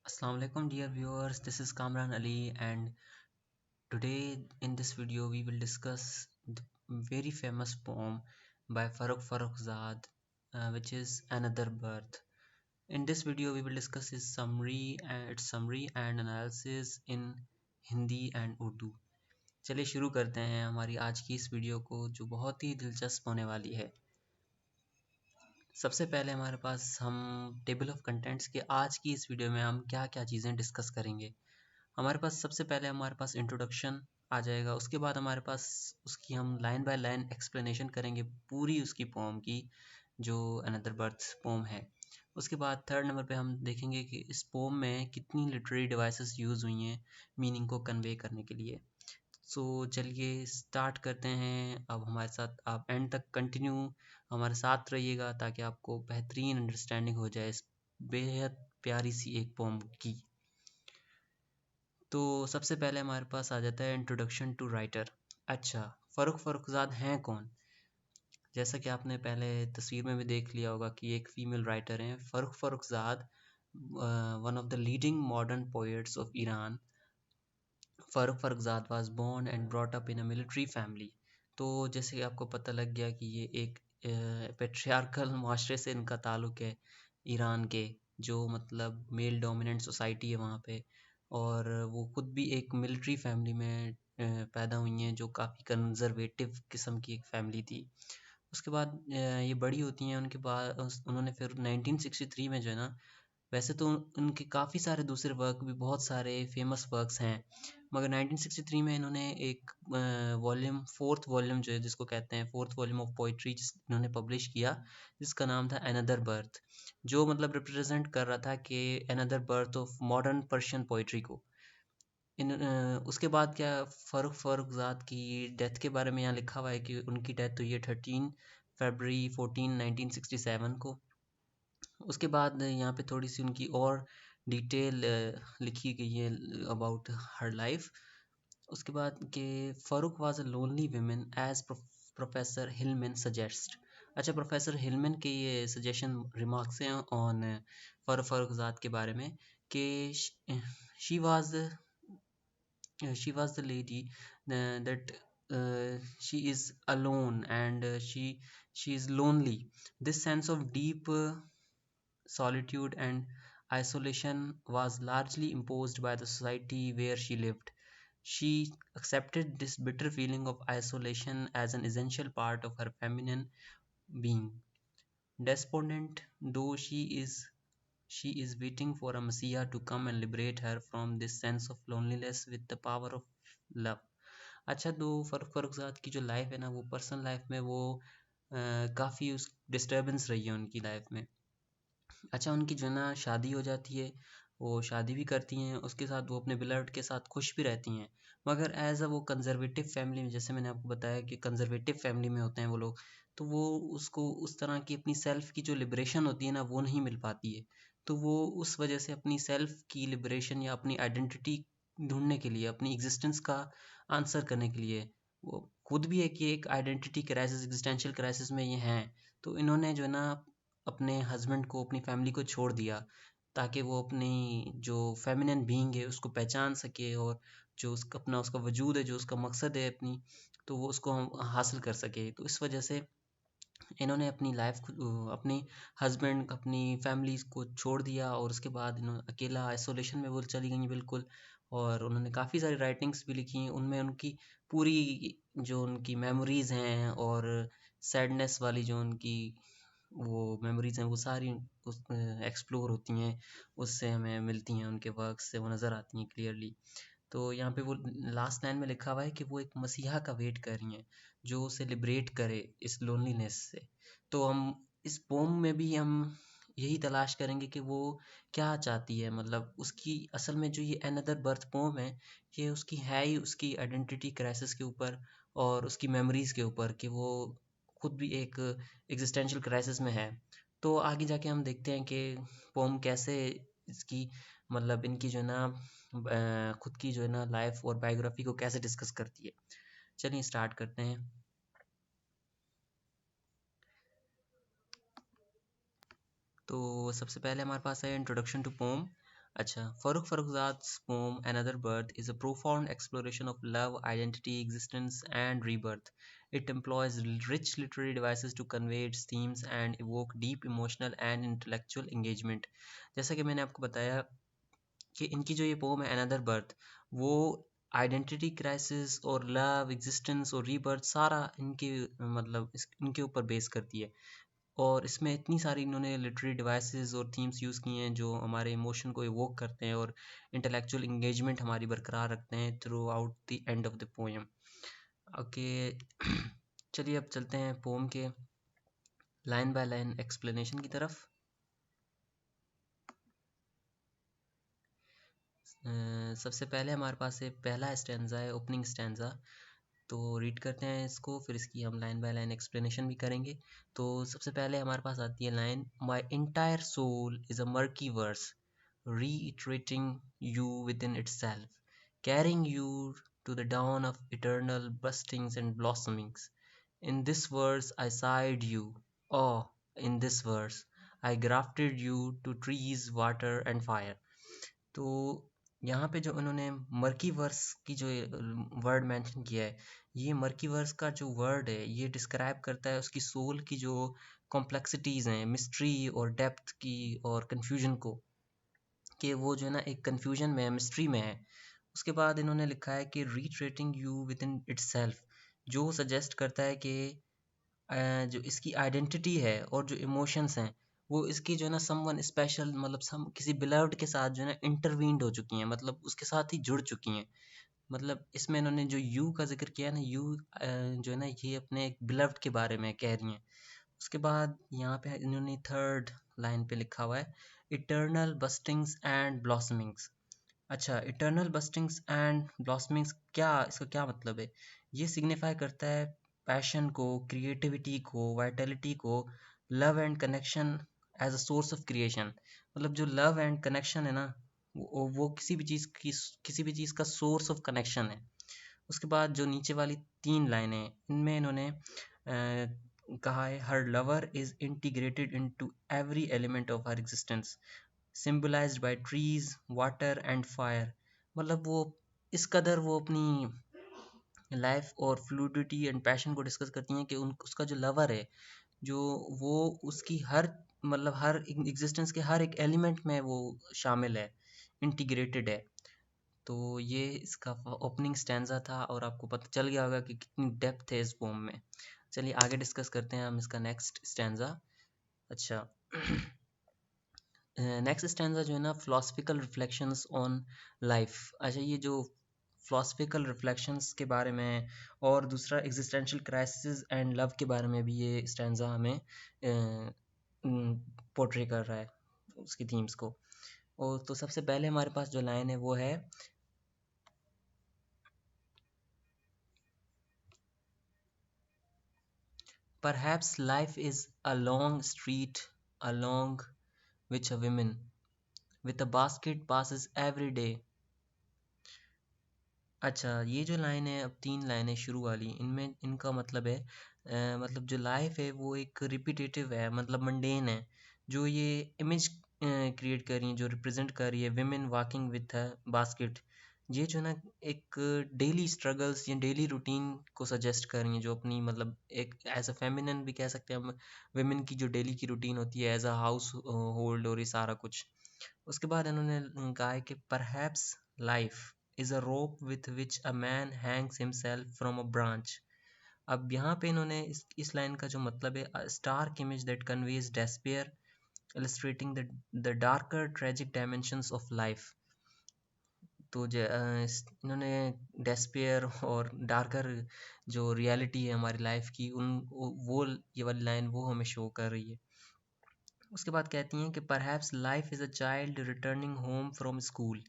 Assalamu alaikum dear viewers, this is Kamran Ali, and today in this video we will discuss the very famous poem by Farrukh which is Another Birth. In this video we will discuss its summary and analysis in Hindi and Urdu. चलिए शुरू करते हैं हमारी आज की इस video को जो बहुत ही दिलचस्प होने वाली है। सबसे पहले हमारे पास हम टेबल ऑफ कंटेंट्स के आज की इस वीडियो में हम क्या क्या चीज़ें डिस्कस करेंगे। हमारे पास सबसे पहले हमारे पास इंट्रोडक्शन आ जाएगा, उसके बाद हमारे पास उसकी हम लाइन बाय लाइन एक्सप्लेनेशन करेंगे पूरी उसकी पोम की, जो अनदर बर्थ पोम है। उसके बाद थर्ड नंबर पे हम देखेंगे कि इस पोम में कितनी लिटरेरी डिवाइसेस यूज़ हुई हैं मीनिंग को कन्वे करने के लिए। सो चलिए स्टार्ट करते हैं। अब हमारे साथ आप एंड तक कंटिन्यू हमारे साथ रहिएगा ताकि आपको बेहतरीन अंडरस्टैंडिंग हो जाए इस बेहद प्यारी सी एक पोम की। तो सबसे पहले हमारे पास आ जाता है इंट्रोडक्शन टू राइटर। अच्छा, फ़र्रुख़ हैं कौन? जैसा कि आपने पहले तस्वीर में भी देख लिया होगा कि एक फ़ीमेल राइटर हैं Farrokh, one of the leading modern poets of Iran. Farrokh was born and brought up in a military family. तो जैसे कि आपको पता लग गया कि ये एक पेट्रियार्कल माशरे से इनका ताल्लुक़ है, ईरान के, जो मतलब मेल डोमिनेंट सोसाइटी है वहाँ पे। और वो खुद भी एक मिलिट्री फैमिली में पैदा हुई हैं, जो काफ़ी कंज़र्वेटिव किस्म की एक फ़ैमिली थी। उसके बाद ये बड़ी होती हैं, उनके बाद उन्होंने फिर 1963 में जो है ना, वैसे तो उनके काफ़ी सारे दूसरे वर्क भी बहुत सारे फेमस वर्क्स हैं, मगर 1963 में इन्होंने एक वॉल्यूम, फोर्थ वॉल्यूम जो है जिसको कहते हैं फोर्थ वॉल्यूम ऑफ पोइट्री, इन्होंने पब्लिश किया, जिसका नाम था अनदर बर्थ, जो मतलब रिप्रेजेंट कर रहा था कि another birth of modern Persian poetry को। उसके बाद क्या, फ़र्रुख़ की डेथ के बारे में यहाँ लिखा हुआ है कि उनकी डेथ हुई है 13 फरवरी 1967 को। उसके बाद यहाँ पे थोड़ी सी उनकी और डिटेल लिखी गई है अबाउट हर लाइफ। उसके बाद के Farrokh was a lonely woman as professor Hillman suggest. अच्छा, प्रोफेसर हिलमैन के ये सजेशन रिमार्क्स हैं ऑन फ़र्रुख़ के बारे में कि she was the lady that she is alone, and she is lonely. This sense of deep solitude and isolation was largely imposed by the society where she lived. She accepted this bitter feeling of isolation as an essential part of her feminine being. Despondent though she is waiting for a messiah to come and liberate her from this sense of loneliness with the power of love. अच्छा, तो फ़र्रुख़ की जो life है ना, वो personal life में वो काफ़ी उस डिस्टर्बेंस रही है उनकी लाइफ में। अच्छा, उनकी जो है ना शादी हो जाती है, वो शादी भी करती हैं, उसके साथ वो अपने बिलव्ड के साथ खुश भी रहती हैं, मगर एज़ वो कंज़र्वेटिव फैमिली में, जैसे मैंने आपको बताया कि कंज़र्वेटिव फैमिली में होते हैं वो लोग, तो वो उसको उस तरह की अपनी सेल्फ़ की जो लिबरेशन होती है ना, वो नहीं मिल पाती है। तो वो उस वजह से अपनी सेल्फ़ की लिबरेशन या अपनी आइडेंटिटी ढूँढने के लिए, अपनी एग्ज़िस्टेंस का आंसर करने के लिए, वो खुद भी है कि एक आइडेंटिटी क्राइसिस, एग्जिस्टेंशियल क्राइसिस में ये हैं। तो इन्होंने जो है ना अपने हस्बैंड को, अपनी फैमिली को छोड़ दिया, ताकि वो अपनी जो फेमिनिन बीइंग है उसको पहचान सके, और जो उसका अपना उसका वजूद है, जो उसका मकसद है अपनी, तो वो उसको हासिल कर सके। तो इस वजह से इन्होंने अपनी लाइफ अपने हस्बैंड, अपनी फैमिली को छोड़ दिया, और उसके बाद इन्होंने अकेला आइसोलेशन में वो चली गई बिल्कुल। और उन्होंने काफ़ी सारी राइटिंग्स भी लिखी हैं, उनमें उनकी पूरी जो उनकी मेमोरीज़ हैं और सैडनेस वाली जो उनकी वो मेमोरीज़ हैं, वो सारी उस एक्सप्लोर होती हैं, उससे हमें मिलती हैं, उनके वर्क से वो नज़र आती हैं क्लियरली। तो यहाँ पे वो लास्ट लाइन में लिखा हुआ है कि वो एक मसीहा का वेट कर रही हैं, जो उसे लिबरेट करे इस लोनलीनेस से। तो हम इस पोम में भी हम यही तलाश करेंगे कि वो क्या चाहती है, मतलब उसकी असल में जो ये अनदर बर्थ पोम है, ये उसकी है ही उसकी आइडेंटिटी क्राइसिस के ऊपर और उसकी मेमोरीज़ के ऊपर, कि वो खुद भी एक एग्जिस्टेंशियल क्राइसिस में है। तो आगे जाके हम देखते हैं कि पोम कैसे इसकी, मतलब इनकी जो है ना खुद की जो है ना लाइफ और बायोग्राफी को कैसे डिस्कस करती है। चलिए स्टार्ट करते हैं। तो सबसे पहले हमारे पास है इंट्रोडक्शन टू पोम। अच्छा, Farooq Farrokhzad's poem Another Birth is a profound exploration of love, identity, existence, and rebirth. It employs rich literary devices to convey its themes and evoke deep emotional and intellectual engagement. जैसा कि मैंने आपको बताया कि इनकी जो ये pome है अनदर बर्थ, वो आइडेंटिटी क्राइसिस और लव, एग्जिस्टेंस और रीबर्थ सारा इनके मतलब इनके ऊपर बेस करती है। और इसमें इतनी सारी इन्होंने लिटरेरी डिवाइसेस और थीम्स यूज़ किए हैं जो हमारे इमोशन को इवोक करते हैं और इंटेलेक्चुअल इंगेजमेंट हमारी बरकरार रखते हैं through out the end of the poem. Okay. चलिए अब चलते हैं पोम के लाइन बाय लाइन एक्सप्लेनेशन की तरफ। सबसे पहले हमारे पास है पहला स्टैंजा है, ओपनिंग स्टैंजा। तो रीड करते हैं इसको, फिर इसकी हम लाइन बाय लाइन एक्सप्लेनेशन भी करेंगे। तो सबसे पहले हमारे पास आती है line, my entire soul is a murky verse reiterating you within itself, carrying you to the dawn of eternal bustings and blossomings. In this verse I sighed you, oh, in this verse I grafted you to trees, water and fire. तो यहाँ पे जो उन्होंने murky verse की जो word mention किया है, ये मर्की वर्स का जो वर्ड है ये डिस्क्राइब करता है उसकी सोल की जो कॉम्प्लेक्सिटीज़ हैं, मिस्ट्री और डेप्थ की और कन्फ्यूजन को, कि वो जो है ना एक कन्फ्यूजन में है, मिस्ट्री में है। उसके बाद इन्होंने लिखा है कि retreating you with in itself, जो सजेस्ट करता है कि जो इसकी आइडेंटिटी है और जो इमोशंस हैं वो इसकी जो है ना समवन स्पेशल, मतलब सम किसी बिलव्ड के साथ जो है ना इंटरवीन्ड हो चुकी हैं, मतलब उसके साथ ही जुड़ चुकी हैं। मतलब इसमें इन्होंने जो यू का जिक्र किया है ना, यू जो है ना ये अपने एक बिलव्ड के बारे में कह रही हैं। उसके बाद यहाँ पे इन्होंने थर्ड लाइन पे लिखा हुआ है, इटर्नल बस्टिंग्स एंड ब्लॉसमिंग्स। अच्छा, इटर्नल बस्टिंग्स एंड ब्लॉसमिंग्स, क्या इसका क्या मतलब है? ये सिग्निफाई करता है पैशन को, क्रिएटिविटी को, वाइटलिटी को, love and connection as a source of creation. मतलब जो लव एंड कनेक्शन है ना, वो किसी भी चीज़ का सोर्स ऑफ कनेक्शन है। उसके बाद जो नीचे वाली तीन लाइनें हैं इनमें इन्होंने कहा है, her lover is integrated into every element of her existence, symbolized by trees, water and fire। मतलब वो इस कदर वो अपनी लाइफ और फ्लूडिटी एंड पैशन को डिस्कस करती हैं कि उन उसका जो लवर है, जो वो उसकी हर मतलब हर एग्जिस्टेंस के हर एक एलिमेंट में वो शामिल है, इंटीग्रेटेड है। तो ये इसका ओपनिंग स्टैंजा था और आपको पता चल गया होगा कि कितनी डेप्थ है इस पोम में। चलिए आगे डिस्कस करते हैं हम इसका नेक्स्ट स्टैंजा। अच्छा, नेक्स्ट स्टैंजा जो है ना, फिलोसफिकल रिफ्लेक्शंस ऑन लाइफ। अच्छा, ये जो फिलोसफिकल रिफ्लेक्शंस के बारे में और दूसरा एग्जिस्टेंशियल क्राइसिस एंड लव के बारे में भी ये स्टैंजा हमें पोर्ट्रे कर रहा है उसकी थीम्स को। और तो सबसे पहले हमारे पास जो लाइन है वो है, perhaps life is a long street along which a woman with a basket passes every day। अच्छा, ये जो लाइन है, अब तीन लाइनें शुरू वाली, इनमें इनका मतलब है मतलब जो लाइफ है वो एक रिपीटेटिव है, मतलब मंडेन है। जो ये इमेज क्रिएट कर रही है, जो रिप्रेजेंट कर रही है women walking with a basket, ये जो ना एक डेली स्ट्रगल्स या डेली रूटीन को सजेस्ट कर रही हैं, जो अपनी मतलब एक एज अ फेमिनिन भी कह सकते हैं हम, विमेन की जो डेली की रूटीन होती है एज अ हाउस होल्ड और ये सारा कुछ। उसके बाद इन्होंने कहा है कि perhaps life is a rope with which a man Hanks himself from a branch. अब यहाँ पे इन्होंने इस लाइन का जो मतलब है, stark image that conveys despair illustrating the darker tragic dimensions of life। तो इन्होंने डेस्पेयर और डार्कर जो रियलिटी है हमारी लाइफ की, वो ये वाली लाइन वो हमें शो कर रही है। उसके बाद कहती हैं कि perhaps life is a child returning home from school.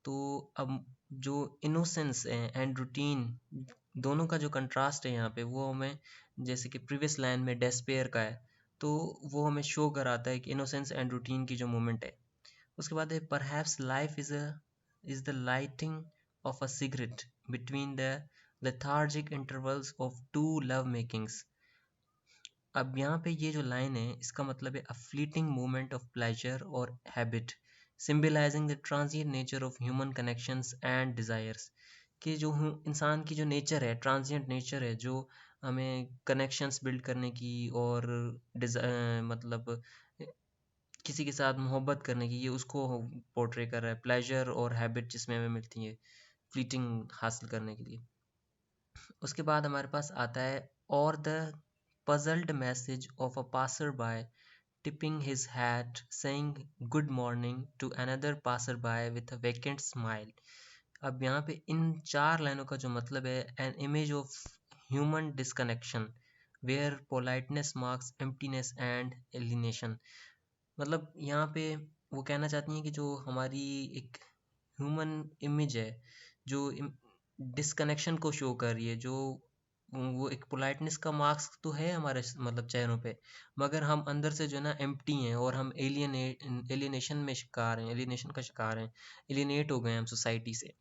तो अब जो इनोसेंस है एंड रूटीन, दोनों का जो कंट्रास्ट है यहाँ पे, वो हमें जैसे कि प्रीवियस लाइन में डेस्पेयर का है, तो वो हमें शो कराता है कि इनोसेंस एंड रूटीन की जो मोमेंट है। उसके बाद है, perhaps life is the lighting of a cigarette between the lethargic intervals of two love makings। अब यहाँ पे ये जो लाइन है इसका मतलब है, अ फ्लीटिंग मोमेंट ऑफ प्लेजर और habit symbolising the transient nature of human connections and desires. कि जो इंसान की जो नेचर है, ट्रांजिएंट नेचर है, जो हमें कनेक्शंस बिल्ड करने की और मतलब किसी के साथ मोहब्बत करने की, ये उसको पोर्ट्रे कर रहा है। प्लेजर और हैबिट जिसमें हमें मिलती है फ्लीटिंग हासिल करने के लिए। उसके बाद हमारे पास आता है और the puzzled message of a passerby tipping his hat, saying good morning to another passerby with a vacant smile। अब यहाँ पे इन चार लाइनों का जो मतलब है, an image of human disconnection where politeness marks emptiness and alienation। मतलब यहाँ पे वो कहना चाहती हैं कि जो हमारी एक ह्यूमन इमेज है, जो डिसकनेक्शन को शो कर रही है, जो वो एक पोलाइटनेस का मार्क्स तो है हमारे मतलब चेहरों पे, मगर हम अंदर से जो है ना एम्प्टी हैं, और हम एलियनेशन में शिकार हैं, एलियनेशन का शिकार हैं, एलियनेट हो गए हैं हम सोसाइटी से।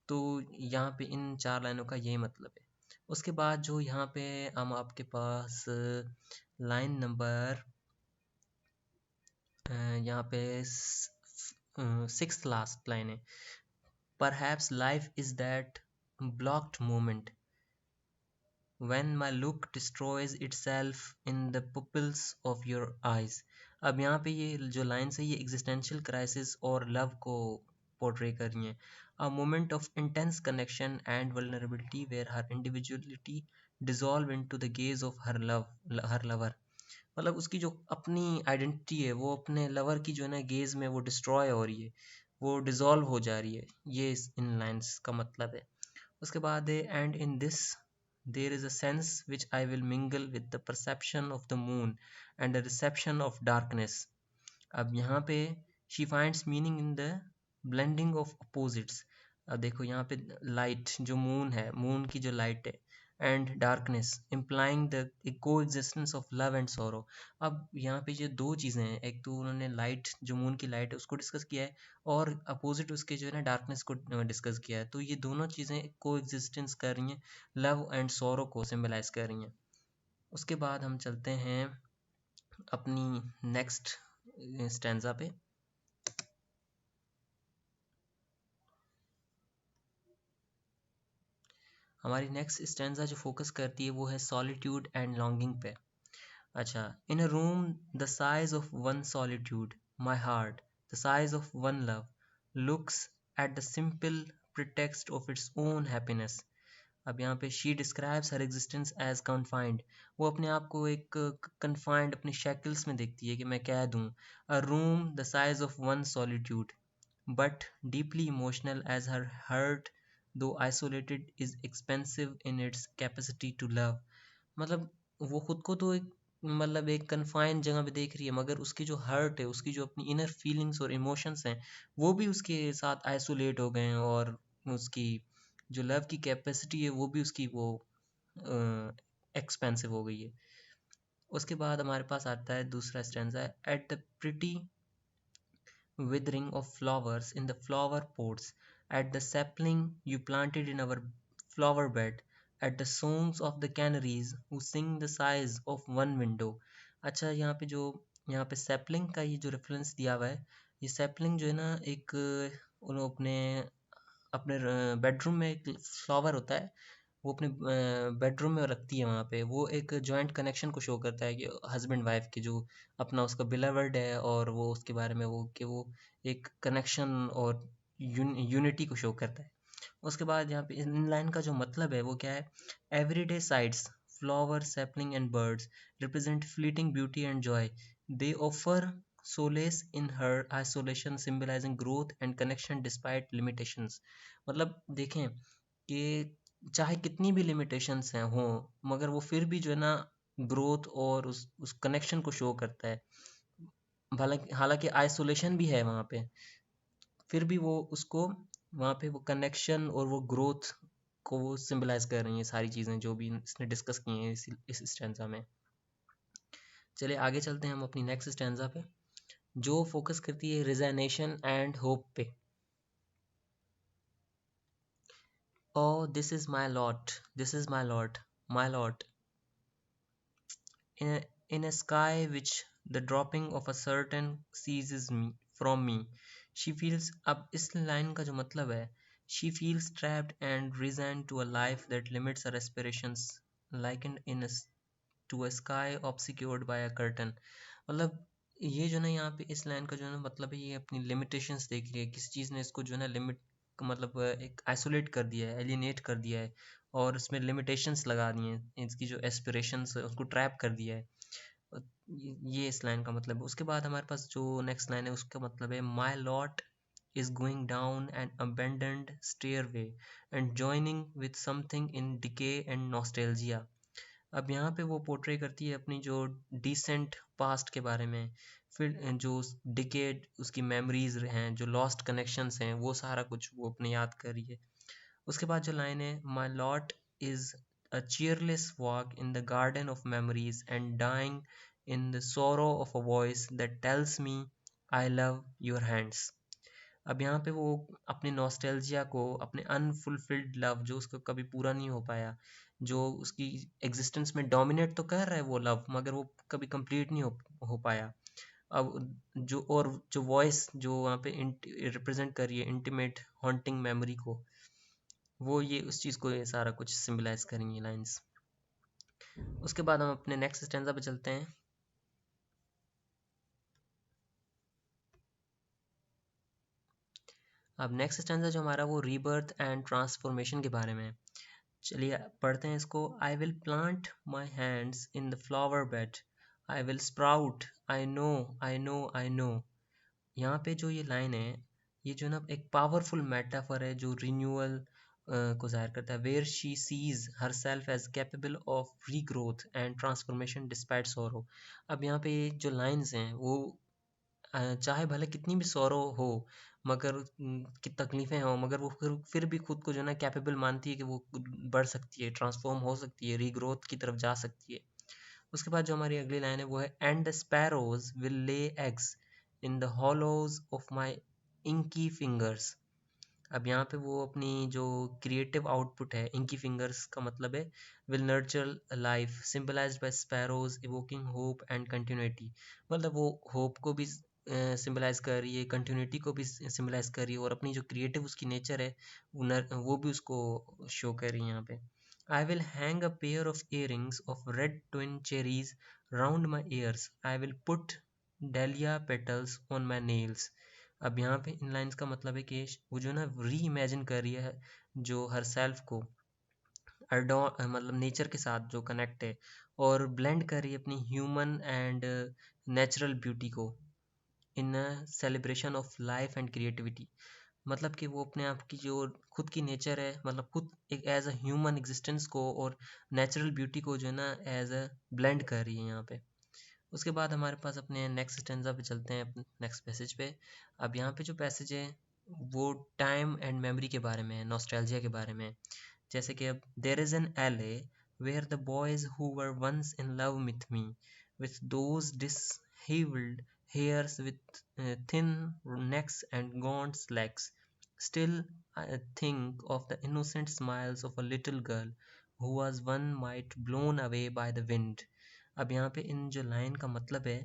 तो यहाँ पे इन चार लाइनों का यही मतलब है। उसके बाद जो यहाँ पे हम आपके पास लाइन नंबर यहाँ पे सिक्स लास्ट लाइन है। Perhaps life is that blocked moment when my look destroys itself in the pupils of your eyes। अब यहाँ पे ये जो लाइन्स है, ये एग्जिस्टेंशियल क्राइसिस और लव को पोर्ट्रे कर रही हैं। A moment of intense connection and vulnerability where her individuality dissolve into the gaze of her lover. मतलब उसकी जो अपनी आइडेंटिटी है, वो अपने लवर की जो है ना गेज में वो डिस्ट्रॉय हो रही है, वो डिसॉल्व हो जा रही है। ये इन लाइंस का मतलब है। उसके बाद है and in this there is a sense which I will mingle with the perception of the moon and the reception of darkness. अब यहाँ पे she finds meaning in the blending of opposites. अब देखो यहाँ पे लाइट जो moon है, moon की जो लाइट है, एंड डार्कनेस इम्प्लाइंग द को existence of love and sorrow. अब यहाँ पे ये दो चीज़ें हैं, एक तो उन्होंने लाइट जो मून की लाइट है उसको डिस्कस किया है, और अपोजिट उसके जो है ना डार्कनेस को डिस्कस किया है। तो ये दोनों चीज़ें को एग्जिस्टेंस कर रही हैं, लव एंड सॉरो को सिम्बलाइज कर रही हैं। उसके बाद हम चलते हैं अपनी नेक्स्ट स्टैंजा पे। हमारी नेक्स्ट स्टैंजा जो फोकस करती है वो है सॉलिट्यूड एंड लॉन्गिंग पे। अच्छा, in a room the size of one solitude my heart the size of one love looks at the simple pretext of its own happiness. अब यहाँ पे she describes her existence as confined. वो अपने आप को एक कन्फाइंड अपनी shackles में देखती है कि मैं कह दूँ। अ room the size of one solitude but deeply emotional as her heart, though isolated, is expensive in its capacity to love। मतलब वो खुद को तो एक मतलब एक कन्फाइंड जगह पे देख रही है, मगर उसकी जो हर्ट है, उसकी जो अपनी इनर फीलिंग्स और इमोशंस हैं, वो भी उसके साथ आइसोलेट हो गए हैं, और उसकी जो लव की कैपेसिटी है वो भी उसकी वो एक्सपेंसिव हो गई है। उसके बाद हमारे पास आता है दूसरा stanza, at the pretty withering of flowers in the flower pots, at the sapling you planted in our flower bed, at the songs of the canaries who sing the sighs of one window। अच्छा, यहाँ पे जो यहाँ पे sapling का ये जो reference दिया हुआ है, ये सैपलिंग जो है ना एक उन्होंने अपने अपने बेडरूम में एक फ्लावर होता है, वो अपने बेडरूम में रखती है। वहाँ पे वो एक जॉइंट कनेक्शन को शो करता है कि हस्बैंड वाइफ की जो अपना उसका बिलवर्ड है, और वो उसके बारे में वो कि वो एक कनेक्शन और यूनिटी को शो करता है। उसके बाद यहाँ पे इन लाइन का जो मतलब है वो क्या है, everyday sites flower sapling and birds represent fleeting beauty and Joy, they offer solace in her isolation symbolizing growth and connection despite limitations। मतलब देखें कि चाहे कितनी भी लिमिटेशंस हैं हों, मगर वो फिर भी जो है ना ग्रोथ और उस कनेक्शन को शो करता है। हालांकि हालांकि आइसोलेशन भी है वहाँ पे, फिर भी वो उसको वहाँ पे वो कनेक्शन और वो ग्रोथ को वो सिंबलाइज कर रही हैं सारी चीज़ें जो भी इसने डिस्कस की हैं इस स्टैंजा में। चलिए आगे चलते हैं हम अपनी नेक्स्ट स्टैंजा पे, जो फोकस करती है रिजाइनेशन एंड होप पे। Oh, this is my lot, in a sky which the dropping of a certain seizes me from me. She feels, अब इस लाइन का जो मतलब है, she feels trapped and resign to a life that limits her aspirations like into a sky obscured by a curtain. मतलब ये जो ना यहाँ पे इस लाइन का जो है ना मतलब है, ये अपनी लिमिटेशंस देख रही है, किसी चीज़ ने इसको जो है ना लिमिट, मतलब एक आइसोलेट कर दिया है, एलिनेट कर दिया है, और इसमें लिमिटेशंस लगा दी हैं, इसकी जो एस्पिरेशंस है उसको ट्रैप कर दिया है। ये इस लाइन का मतलब है। उसके बाद हमारे पास जो नेक्स्ट लाइन है उसका मतलब है, my lot is going down an abandoned stairway and joining with something in decay and nostalgia। अब यहाँ पे वो पोर्ट्रे करती है अपनी जो डिसेंट पास्ट के बारे में, फिर जो डिकेड उसकी मेमोरीज हैं, जो लॉस्ट कनेक्शंस हैं, वो सारा कुछ वो अपने याद कर रही है। उसके बाद जो लाइन है, my lot is a cheerless walk in the garden of memories and dying in the sorrow of a voice that tells me I love your hands. अब यहाँ पे वो अपने नॉस्टैल्जिया को, अपने अनफुलफिल्ड लव जो उसको कभी पूरा नहीं हो पाया, जो उसकी एग्जिस्टेंस में डोमिनेट तो कर रहा है वो लव, मगर वो कभी कंप्लीट नहीं हो पाया। अब जो, और जो वॉइस जो वहाँ पे रिप्रेजेंट कर रही है इंटीमेट हॉन्टिंग मेमोरी को, वो ये उस चीज़ को ये सारा कुछ सिम्बलाइज करेंगी लाइंस। उसके बाद हम अपने नेक्स्ट स्टैंजा पे चलते हैं। अब नेक्स्ट स्टैंजा जो हमारा वो रीबर्थ एंड ट्रांसफॉर्मेशन के बारे में है। चलिए पढ़ते हैं इसको। I will plant my hands in the flower bed, I will sprout, I know, I know, I know. यहाँ पे जो ये लाइन है, ये जो ना एक पावरफुल मेटाफर है जो रिन्यूअल को जाहिर करता है, where she sees her self as capable of regrowth and transformation despite sorrow. अब यहाँ पे जो लाइन्स हैं वो चाहे भले कितनी भी सौरो हो, मगर की तकलीफ़ें हों, मगर वो फिर भी खुद को जो है ना कैपेबल मानती है कि वो बढ़ सकती है, ट्रांसफॉर्म हो सकती है, रीग्रोथ की तरफ जा सकती है। उसके बाद जो हमारी अगली लाइन है वो है, and the sparrows will lay eggs in the hollows of my inky fingers. अब यहाँ पे वो अपनी जो क्रिएटिव आउटपुट है, इंकी फिंगर्स का मतलब है will nurture life symbolised by sparrows evoking hope and continuity. मतलब वो होप को भी सिंबलाइज कर रही है, कंटिन्यूटी को भी सिंबलाइज कर रही है, और अपनी जो क्रिएटिव उसकी नेचर है वो भी उसको शो कर रही है यहाँ पे। I will hang a pair of earrings of red twin cherries round my years, I will put dahlia petals on my nails. अब यहाँ पे इन लाइंस का मतलब है कि वो जो ना री इमेजिन कर रही है जो हर सेल्फ को मतलब नेचर के साथ जो कनेक्ट है, और ब्लेंड कर रही है अपनी ह्यूमन एंड नेचुरल ब्यूटी को in celebration of life and creativity. मतलब कि वो अपने आप की जो खुद की नेचर है, मतलब खुद एक एज अ ह्यूमन एग्जिस्टेंस को और नेचुरल ब्यूटी को जो है ना एज अ ब्लेंड कर रही है यहाँ पे। उसके बाद हमारे पास अपने नेक्स्ट स्टेंजा पे चलते हैं, अपने नेक्स्ट पैसेज पे। अब यहाँ पे जो पैसेज है वो टाइम एंड मेमोरी के बारे में है, नॉस्टैल्जिया के बारे में है। जैसे कि अब, there is an alley where the boys who were once in love with me with those disheveled hairs with thin necks and gaunt legs. Still, I think of the innocent smiles of a little girl who was one might blown away by the wind। अब यहाँ पे इन जो line का मतलब है,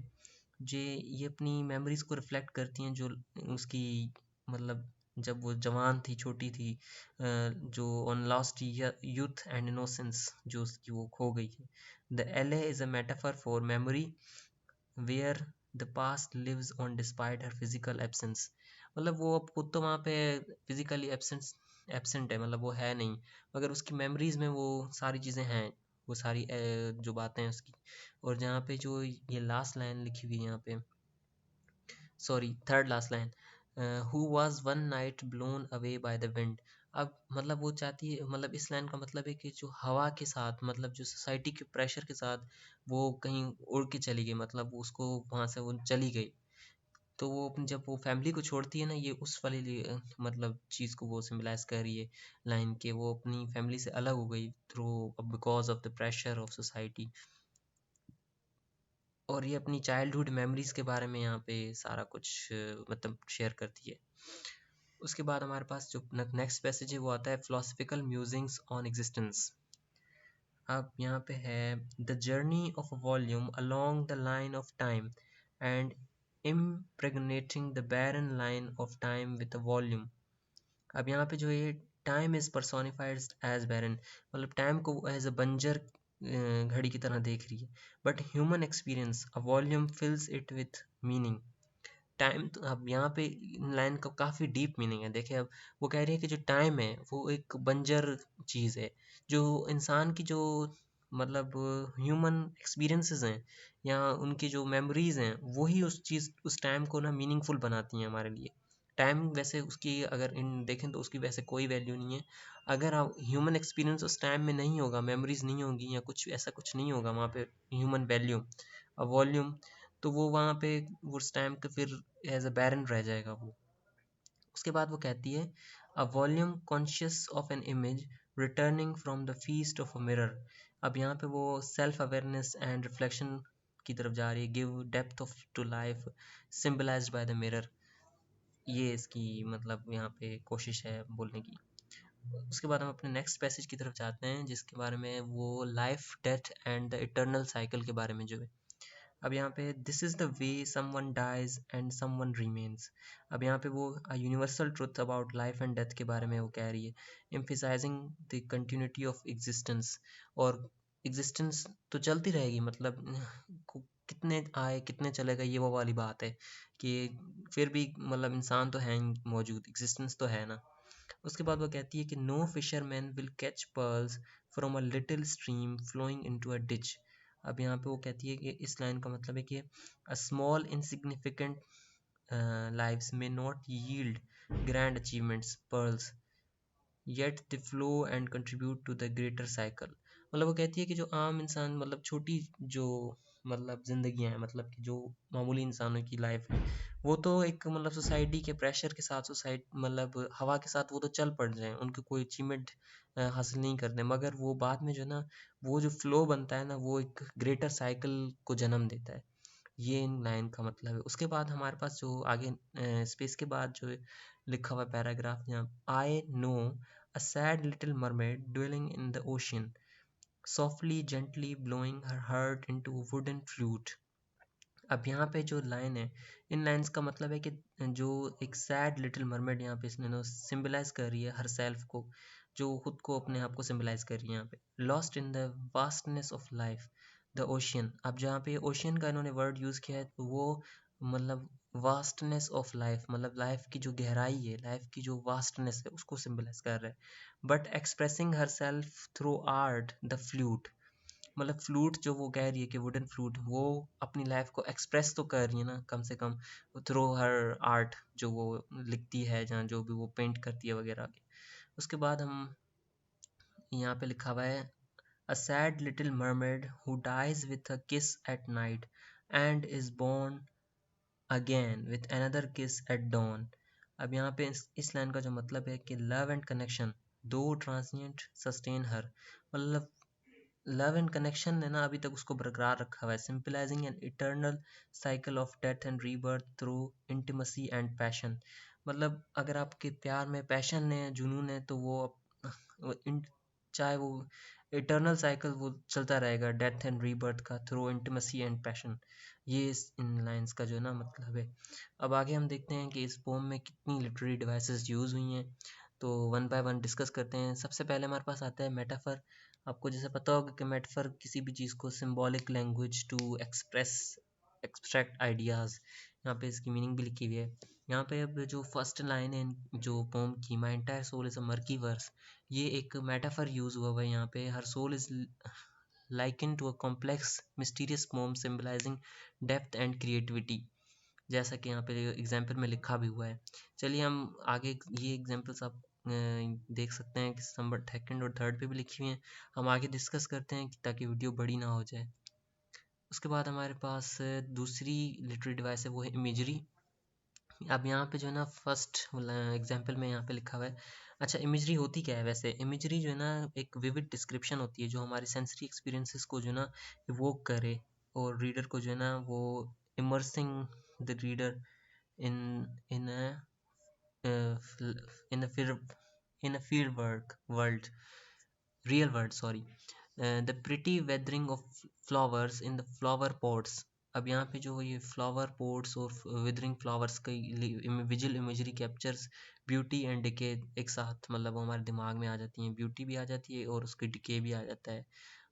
ये अपनी memories को रिफ्लेक्ट करती हैं, जो उसकी, मतलब जब वो जवान थी, छोटी थी, जो on lost youth and innocence जो उसकी वो खो गई है। The alley is a metaphor for memory where the past lives on despite her physical absence. मतलब वो अब खुद तो वहाँ पे फिजिकली एब्सेंट है, मतलब वो है नहीं, मगर उसकी मेमोरीज में वो सारी चीज़ें हैं, वो सारी जो बातें हैं उसकी। और जहाँ पे जो ये लास्ट लाइन लिखी हुई है यहाँ पे, sorry third last line, who was one night blown away by the wind. अब मतलब वो चाहती है, मतलब इस लाइन का मतलब है कि जो हवा के साथ, मतलब जो सोसाइटी के प्रेशर के साथ वो कहीं उड़ के चली गई, मतलब उसको वहाँ से वो चली गई। तो वो अपनी जब वो फैमिली को छोड़ती है ना, ये उस वाली मतलब चीज़ को वो सिम्बलाइज कर रही है लाइन के, वो अपनी फैमिली से अलग हो गई through because of the pressure of society. और ये अपनी चाइल्डहुड मेमोरीज के बारे में यहाँ पे सारा कुछ मतलब शेयर करती है। उसके बाद हमारे पास जो नेक्स्ट पैसेज है वो आता है, फिलोसफिकल म्यूजिंग्स ऑन एग्जिस्टेंस। अब यहाँ पे है, the journey of a volume along the line of time and impregnating the barren line of time with a volume. अब यहाँ पे जो ये टाइम इज personified एज बैरन, मतलब टाइम को एज अ बंजर घड़ी की तरह देख रही है, but human experience a volume fills it with meaning. Time तो अब यहाँ पे लाइन का काफ़ी डीप मीनिंग है। देखिए अब वो कह रही है कि जो टाइम है वो एक बंजर चीज़ है, जो इंसान की जो मतलब ह्यूमन एक्सपीरियंसेस हैं या उनकी जो मेमोरीज हैं वही उस चीज़ उस टाइम को ना मीनिंगफुल बनाती हैं हमारे लिए। टाइम वैसे उसकी अगर इन देखें तो उसकी वैसे कोई वैल्यू नहीं है। अगर आप ह्यूमन एक्सपीरियंस उस टाइम में नहीं होगा, मेमोरीज नहीं होगी या कुछ ऐसा कुछ नहीं होगा वहाँ पे ह्यूमन वैल्यू वॉल्यूम, तो वो वहाँ पे उस टाइम के फिर एज अ बैरन रह जाएगा वो। उसके बाद वो कहती है a volume conscious of an image returning from the feast of a mirror. अब यहाँ पे वो सेल्फ अवेयरनेस एंड रिफ्लेक्शन की तरफ जा रही है। Give depth of to life symbolised by the mirror, ये इसकी मतलब यहाँ पे कोशिश है बोलने की। उसके बाद हम अपने नेक्स्ट पैसेज की तरफ जाते हैं जिसके बारे में वो life death and the eternal cycle के बारे में जो है। अब यहाँ पे this is the way someone dies and someone remains. अब यहाँ पे वो universal truth about life and death के बारे में वो कह रही है, emphasizing the continuity of existence. और एग्जिस्टेंस तो चलती रहेगी, मतलब कितने आए कितने चले गए ये वो वाली बात है कि फिर भी मतलब इंसान तो है ही मौजूद, एग्जिस्टेंस तो है ना। उसके बाद वो कहती है कि no fisherman will catch pearls from a little stream flowing into a ditch. अब यहाँ पे वो कहती है कि इस लाइन का मतलब है कि अ स्मॉल इनसिग्निफिकेंट लाइव्स में not yield grand achievements pearls yet they flow and contribute to the greater cycle. मतलब वो कहती है कि जो आम इंसान मतलब छोटी जो मतलब जिंदगियां हैं, मतलब कि जो मामूली इंसानों की लाइफ है, वो तो एक मतलब सोसाइटी के प्रेशर के साथ सोसाइटी मतलब हवा के साथ वो तो चल पड़ जाए, उनके कोई अचीवमेंट हासिल नहीं करते, मगर वो बाद में जो है ना वो जो फ्लो बनता है ना वो एक ग्रेटर साइकिल को जन्म देता है। ये इन लाइन का मतलब है। उसके बाद हमारे पास जो आगे स्पेस के बाद जो लिखा हुआ पैराग्राफ यहाँ, I know a sad little mermaid dwelling in the ocean softly gently blowing her heart into wooden flute. अब यहाँ पे जो लाइन है, इन लाइंस का मतलब है कि जो एक सैड लिटिल मरमेड यहाँ पे इसने सिंबलाइज कर रही है हर सेल्फ को, जो खुद को अपने आप को सिंबलाइज कर रही है यहाँ पे, lost in the vastness of life the ocean. अब जहाँ पे ओशियन का इन्होंने वर्ड यूज़ किया है तो वो मतलब वास्टनेस ऑफ लाइफ, मतलब लाइफ की जो गहराई है, लाइफ की जो वास्टनेस है उसको सिंबलाइज कर रहा है। But expressing her self through art the flute, मतलब फ्लूट जो वो कह रही है कि वुडन फ्लूट, वो अपनी लाइफ को एक्सप्रेस तो कर रही है ना कम से कम थ्रू हर आर्ट जो वो लिखती है, जहाँ जो भी वो पेंट करती है वगैरह। उसके बाद हम यहाँ पे लिखा हुआ है a sad little mermaid who dies with a kiss at night and is born again with another kiss at dawn. अब यहाँ पे इस लाइन का जो मतलब है कि लव एंड कनेक्शन दो ट्रांसिएंट सस्टेन हर, मतलब लव एंड कनेक्शन ने ना अभी तक उसको बरकरार रखा हुआ है, symbolising an eternal cycle of death and rebirth through intimacy and passion. मतलब अगर आपके प्यार में पैशन है, जुनून है, तो वो चाहे वो इटर्नल साइकिल वो चलता रहेगा डेथ एंड रीबर्थ का थ्रू इंटीमेसी एंड पैशन। ये इन लाइंस का जो है ना मतलब है। अब आगे हम देखते हैं कि इस पोम में कितनी लिटरेरी डिवाइसेस यूज़ हुई हैं, तो वन बाय वन डिस्कस करते हैं। सबसे पहले हमारे पास आता है मेटाफर। आपको जैसे पता होगा कि मेटाफर किसी भी चीज़ को symbolic language to express abstract ideas, यहाँ पे इसकी मीनिंग भी लिखी हुई है। यहाँ पे अब जो फर्स्ट लाइन है जो पोम की, my entire soul is a murky verse, ये एक मेटाफर यूज़ हुआ है यहाँ पे। Her soul is likened to a complex mysterious poem symbolising depth and creativity, जैसा कि यहाँ पे एग्जाम्पल में लिखा भी हुआ है। चलिए हम आगे ये एग्जाम्पल्स आप देख सकते हैं कि नंबर सेकंड और थर्ड पे भी लिखी हुई हैं, हम आगे डिस्कस करते हैं ताकि वीडियो बड़ी ना हो जाए। उसके बाद हमारे पास दूसरी लिटरेरी डिवाइस है, वो है इमेजरी। अब यहाँ पे जो है ना फर्स्ट एग्जाम्पल में यहाँ पे लिखा हुआ है। अच्छा, इमेजरी होती क्या है? वैसे इमेजरी जो है ना एक विविड डिस्क्रिप्शन होती है जो हमारे सेंसरी एक्सपीरियंसेस को जो है ना इवोक करे और रीडर को जो है ना वो immersing the reader in in in a field in a field world real world, sorry. The pretty weathering of flowers in the flower pots, अब यहाँ पे जो ये फ्लावर पोट्स और विदरिंग फ्लावर्स का visual imagery captures beauty and decay एक साथ, मतलब वो हमारे दिमाग में आ जाती हैं, ब्यूटी भी आ जाती है और उसकी डिके भी आ जाता है।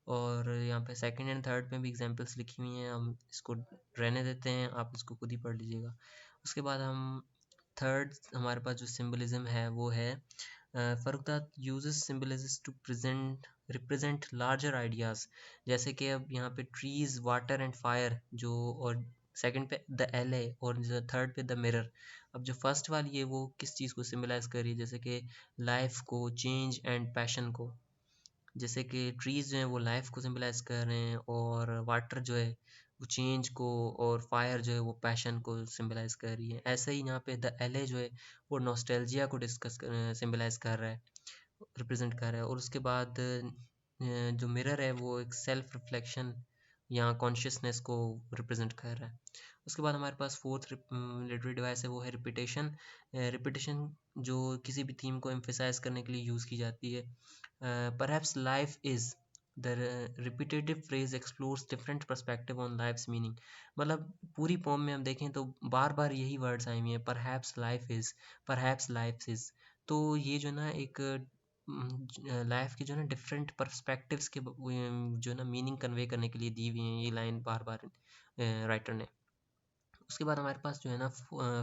और यहाँ पे सेकंड एंड थर्ड में भी एग्जांपल्स लिखी हुई हैं, हम इसको रहने देते हैं, आप इसको खुद ही पढ़ लीजिएगा। उसके बाद हम थर्ड हमारे पास जो सिंबलिज्म है वो है Farrokh uses symbolism to present represent larger ideas, जैसे कि अब यहाँ पे ट्रीज वाटर एंड फायर जो, और सेकंड पे द एल है और थर्ड पे द मिरर। अब जो फर्स्ट वाली है वो किस चीज़ को सिम्बलाइज कर रही है, जैसे कि लाइफ को, चेंज एंड पैशन को। जैसे कि ट्रीज जो हैं वो लाइफ को सिंबलाइज कर रहे हैं, और वाटर जो है वो चेंज को, और फायर जो है वो पैशन को सिंबलाइज कर रही है। ऐसे ही यहाँ पे द एले जो है वो नॉस्टैल्जिया को डिस्कस सिंबलाइज कर रहा है, रिप्रेजेंट कर रहा है। और उसके बाद जो मिरर है वो एक सेल्फ रिफ्लेक्शन या कॉन्शियसनेस को रिप्रेजेंट कर रहा है। उसके बाद हमारे पास फोर्थ लिटरेरी डिवाइस है वो है रिपीटेशन। रिपीटेशन जो किसी भी थीम को एम्फेसाइज करने के लिए यूज़ की जाती है। Perhaps life is the repetitive phrase explores different perspective on life's meaning. मतलब पूरी पोम में हम देखें तो बार बार यही वर्ड्स आए हुए हैं, perhaps life is, perhaps life is. तो ये जो ना एक लाइफ के जो ना डिफरेंट पर्सपेक्टिव्स के जो ना मीनिंग कन्वे करने के लिए दी हुई हैं ये लाइन बार बार राइटर ने। उसके बाद हमारे पास जो है ना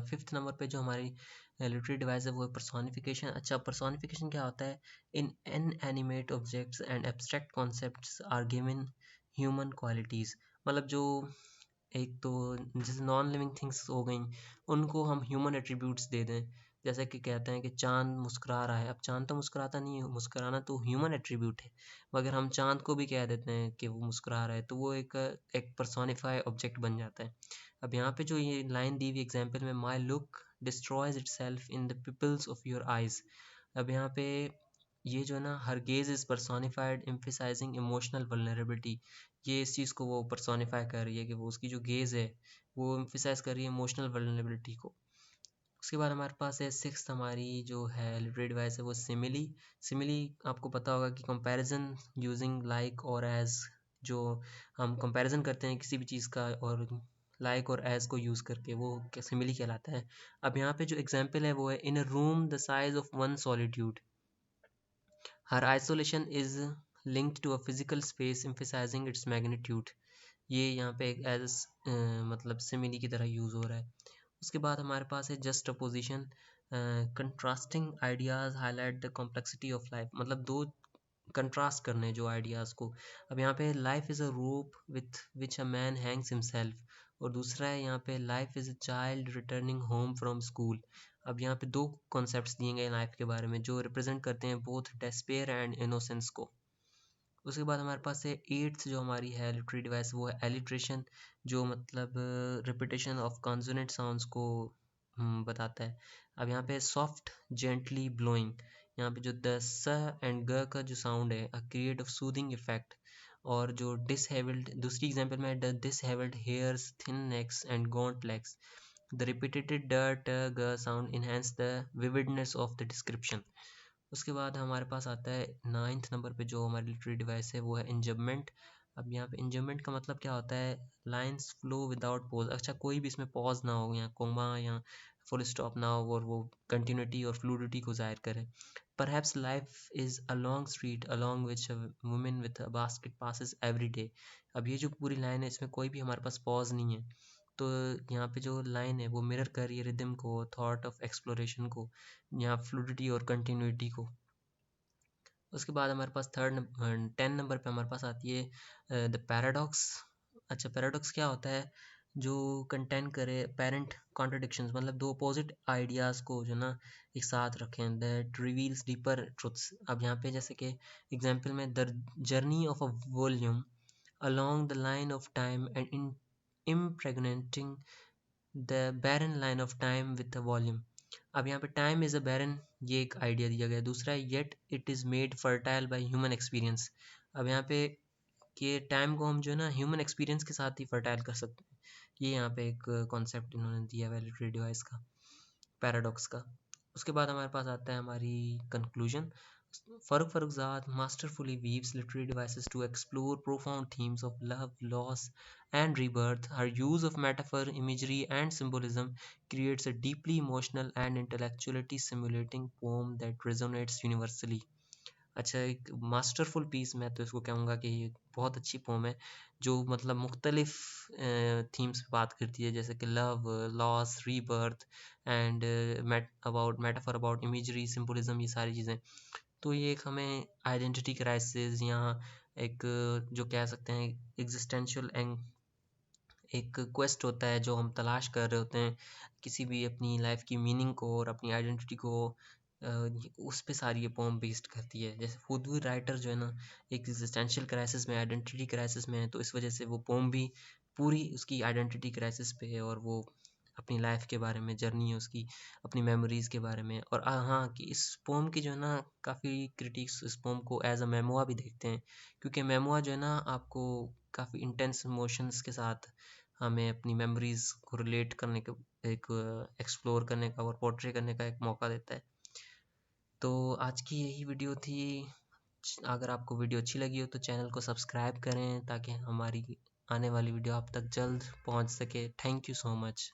फिफ्थ नंबर पे जो हमारी लिटरेरी डिवाइस है वो है पर्सोनिफिकेशन। अच्छा, पर्सोनिफिकेशन क्या होता है? In inanimate objects and abstract concepts are given human qualities. मतलब जो एक तो जैसे नॉन लिविंग थिंग्स हो गई, उनको हम ह्यूमन एट्रीब्यूट्स दे दें। जैसे कि कहते हैं कि चाँद मुस्कुरा रहा है, अब चाँद तो मुस्कुराता नहीं है, मुस्कुराना तो ह्यूमन एट्रीब्यूट है, मगर हम चाँद को भी कह देते हैं कि वो मुस्कुरा रहा है, तो वो एक पर्सोनिफाई ऑब्जेक्ट बन जाता है। अब यहाँ पे जो ये लाइन दी हुई एग्जाम्पल में, my look destroys itself in the pupils of your eyes. अब यहाँ पे ये जो है ना, her gaze is personified emphasizing emotional vulnerability. ये इस चीज़ को वो पर्सोनिफाई कर रही है कि वो उसकी जो गेज़ है वो एम्फेसाइज कर रही है इमोशनल वल्नरेबिलिटी को। उसके बाद हमारे पास है सिक्स्थ हमारी जो है लिटरेरी डिवाइस है वो सिमिली। सिमिली आपको पता होगा कि कंपैरिजन यूजिंग लाइक और एज, जो हम कंपैरिजन करते हैं किसी भी चीज़ का और लाइक और एज को यूज़ करके, वो सिमिली कहलाता है। अब यहाँ पे जो एग्जांपल है वो है in a room the size of one solitude, her isolation is linked to a physical space emphasising its magnitude. ये यहाँ पे एक एज मतलब सिमिली की तरह यूज़ हो रहा है। उसके बाद हमारे पास है just opposition. Contrasting ideas highlight the complexity of life, मतलब दो कंट्रास्ट करने जो आइडियाज़ को। अब यहाँ पे life is a rope with which a man Hanks himself, और दूसरा है यहाँ पे life is a child returning home from school. अब यहाँ पे दो कॉन्सेप्ट्स दिए गए लाइफ के बारे में जो रिप्रेजेंट करते हैं बोथ डेस्पेयर एंड इनोसेंस को। उसके बाद हमारे पास है एट्थ जो हमारी है लिटरेरी डिवाइस वो है एलिट्रेशन, जो मतलब रिपीटेशन ऑफ कॉन्सोनेंट साउंड्स को बताता है। अब यहाँ पे सॉफ्ट जेंटली ब्लोइंग, यहाँ पे जो द स एंड ग का जो साउंड है क्रिएट ऑफ सूदिंग इफेक्ट। और जो डिसहेबल्ड, दूसरी एग्जांपल में the dishevelled hairs thin necks and gaunt legs, the repeated ड ट ग sound enhance the vividness of the description. उसके बाद हमारे पास आता है नाइन्थ नंबर पे जो हमारी लिटरेरी डिवाइस है वो है इंजबमेंट। अब यहाँ पे इंजबमेंट का मतलब क्या होता है? Lines flow without pause. अच्छा, कोई भी इसमें पॉज ना हो, या कोमा या फुल स्टॉप ना हो, और वो कंटिन्यूटी और फ्लूडिटी को जाहिर करे। Perhaps life is a long street along which a woman with a basket passes every day। अब ये जो पूरी लाइन है इसमें कोई भी हमारे पास पॉज नहीं है, तो यहाँ पे जो लाइन है वो मिरर कर रही है रिदम को, थॉट ऑफ एक्सप्लोरेशन को, या फ्लूडिटी और कंटिन्यूटी को। उसके बाद हमारे पास टेन नंबर पे हमारे पास आती है द पैराडॉक्स। अच्छा, पैराडॉक्स क्या होता है? जो कंटेन करे पेरेंट कॉन्ट्रडिक्शंस, मतलब दो अपोजिट आइडियाज़ को जो ना एक साथ रखें, दैट रिवील्स डीपर ट्रुथ्स। अब यहाँ पे जैसे कि एग्जांपल में the journey of a volume along the line of time and in impregnating the barren line of time with the volume. अब यहाँ पे टाइम इज़ अ बैरन, ये एक आइडिया दिया गया है। दूसरा है yet it is made fertile by human experience. अब यहाँ पे कि टाइम को हम जो है ना ह्यूमन एक्सपीरियंस के साथ ही फर्टाइल कर सकते हैं। ये यहाँ पे एक कॉन्सेप्ट इन्होंने दिया है लिटरेरी डिवाइस का, पैराडॉक्स का। उसके बाद हमारे पास आता है हमारी conclusion. Farooq Farrokhzad masterfully weaves literary devices to explore profound themes of love, loss, and rebirth. Her use of metaphor, imagery, and symbolism creates a deeply emotional and intellectually stimulating poem that resonates universally. अच्छा, एक masterful piece मैं तो इसको कहूँगा कि ये बहुत अच्छी पोम है जो मतलब मुख्तलिफ थीम्स पे बात करती है, जैसे कि love, loss, rebirth and metaphor about imagery, symbolism, ये सारी चीज़ें। तो ये एक हमें आइडेंटिटी क्राइसिस या एक जो कह सकते हैं एग्जिस्टेंशियल एक क्वेस्ट होता है जो हम तलाश कर रहे होते हैं किसी भी अपनी लाइफ की मीनिंग को और अपनी आइडेंटिटी को, उस पे सारी ये पोम बेस्ड करती है। जैसे खुद भी राइटर जो है ना एक एग्जिस्टेंशियल क्राइसिस में, आइडेंटिटी क्राइसिस में है, तो इस वजह से वो पोम भी पूरी उसकी आइडेंटिटी क्राइसिस पे है और वो अपनी लाइफ के बारे में जर्नी है उसकी, अपनी मेमोरीज के बारे में। और हाँ कि इस पोम की जो है ना काफ़ी क्रिटिक्स इस पोम को एज अ मेमोआ भी देखते हैं, क्योंकि मेमोआ जो है ना आपको काफ़ी इंटेंस इमोशंस के साथ हमें अपनी मेमोरीज को रिलेट करने का, एक एक्सप्लोर करने का और पोर्ट्रे करने का एक मौका देता है। तो आज की यही वीडियो थी। अगर आपको वीडियो अच्छी लगी हो तो चैनल को सब्सक्राइब करें ताकि हमारी आने वाली वीडियो आप तक जल्द पहुंच सके। Thank you so much.